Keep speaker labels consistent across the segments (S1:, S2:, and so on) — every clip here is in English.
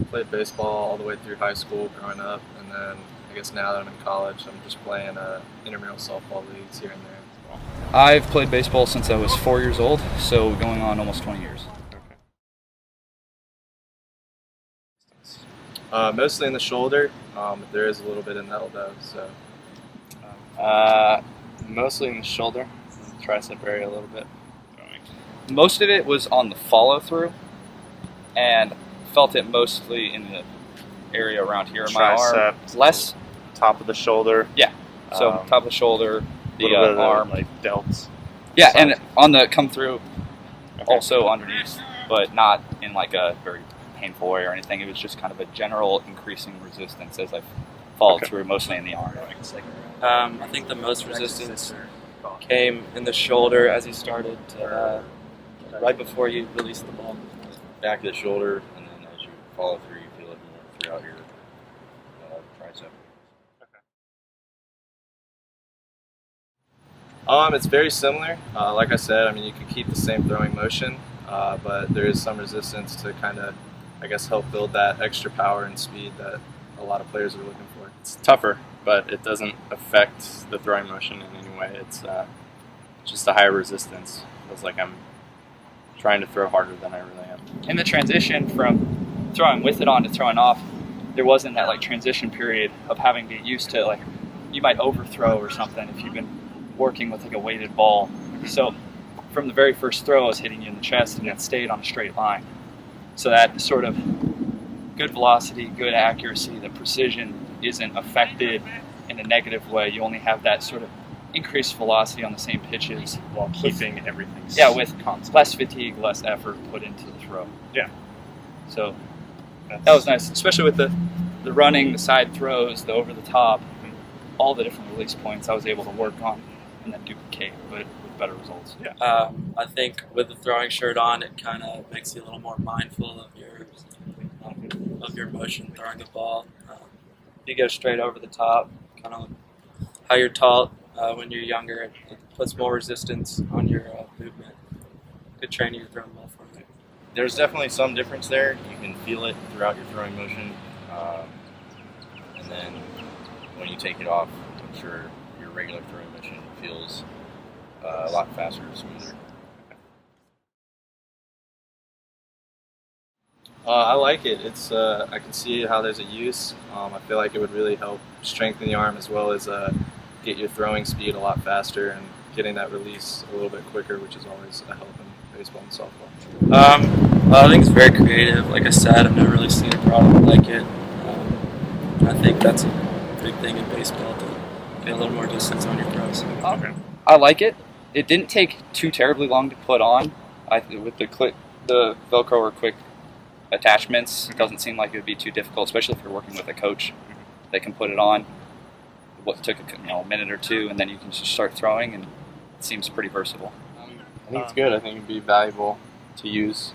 S1: played baseball all the way through high school growing up, and then I guess now that I'm in college, I'm just playing intramural softball leagues here and there.
S2: I've played baseball since I was 4 years old, so going on almost 20 years.
S1: Mostly in the shoulder, but there is a little bit in the elbow. So
S3: Mostly in the shoulder, tricep area a little bit.
S2: Most of it was on the follow through, and felt it mostly in the area around here in my arm. Less
S3: top of the shoulder.
S2: Yeah. So top of the shoulder, the arm,
S3: like delts.
S2: Yeah, and on the come through, also underneath, but not in like a very painful way or anything. It was just kind of a general increasing resistance as I followed through, mostly in the arm.
S4: I think the most resistance came in the shoulder as you started, right before you released the ball.
S5: Back of the shoulder, and then as you follow through, you feel it more throughout your tricep.
S1: It's very similar. Like I said, I mean, you can keep the same throwing motion, but there is some resistance to kind of, I guess, help build that extra power and speed that a lot of players are looking for.
S3: It's tougher, but it doesn't affect the throwing motion in any way. It's just a higher resistance. Feels like I'm trying to throw harder than I really am.
S2: In the transition from throwing with it on to throwing off, there wasn't that like transition period of having to get used to, like, you might overthrow or something if you've been working with like a weighted ball. So from the very first throw, I was hitting you in the chest, and it stayed on a straight line. So that sort of good velocity, good accuracy, the precision isn't affected in a negative way. You only have that sort of increased velocity on the same pitches
S3: While keeping everything
S2: with
S3: constant.
S2: less fatigue, less effort put into the throw.
S3: Yeah.
S2: So that was nice, especially with the running, the side throws, the over the top, all the different release points I was able to work on and then duplicate with better results.
S3: Yeah.
S4: I think with the throwing shirt on, it kind of makes you a little more mindful of your motion throwing the ball. You go straight over the top, kind of how you're taught when you're younger. It puts more resistance on your movement. Good training to throw the ball for you.
S5: There's definitely some difference there. You can feel it throughout your throwing motion, and then when you take it off, I'm sure your regular throwing motion feels a lot faster and smoother.
S1: I like it. It's I can see how there's a use. I feel like it would really help strengthen the arm as well as get your throwing speed a lot faster and getting that release a little bit quicker, which is always a help in baseball and softball.
S4: I think it's very creative. Like I said, I've never really seen a product like it. I think that's a big thing in baseball, to get a little more distance on your throws.
S2: I like it. It didn't take too terribly long to put on. With the Velcro or quick attachments, it doesn't seem like it would be too difficult, especially if you're working with a coach. They can put it on. What took a minute or two, and then you can just start throwing, and it seems pretty versatile.
S3: I think it's good. I think it'd be valuable to use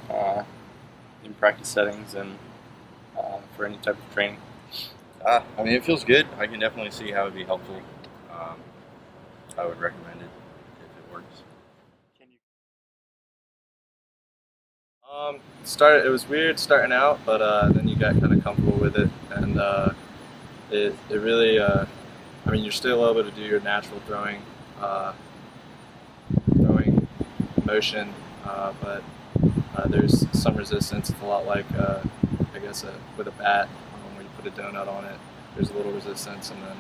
S3: in practice settings and for any type of training.
S5: I mean, it feels good. I can definitely see how it would be helpful. I would recommend it if it works.
S1: It was weird starting out, but then you got kind of comfortable with it, and it really. I mean, you're still able to do your natural throwing motion, but there's some resistance. It's a lot like, I guess, with a bat, when you put a donut on it, there's a little resistance, and then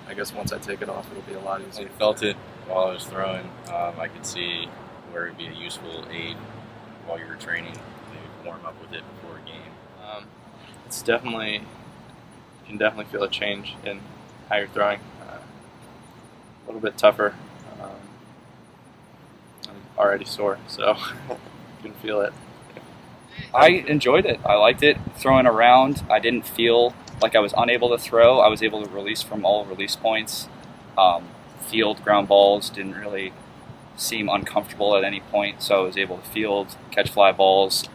S1: I guess once I take it off, it'll be a lot easier.
S5: I felt it while I was throwing. I could see where it'd be a useful aid while you were training, maybe warm up with it before a game.
S3: It's definitely, you can definitely feel a change in how you're throwing. A little bit tougher. I'm already sore, so you can feel it.
S2: I enjoyed it. I liked it. Throwing around, I didn't feel like I was unable to throw. I was able to release from all release points. Field ground balls didn't really seem uncomfortable at any point, so I was able to field, catch fly balls,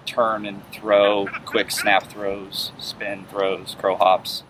S2: turn and throw, quick snap throws, spin throws, crow hops.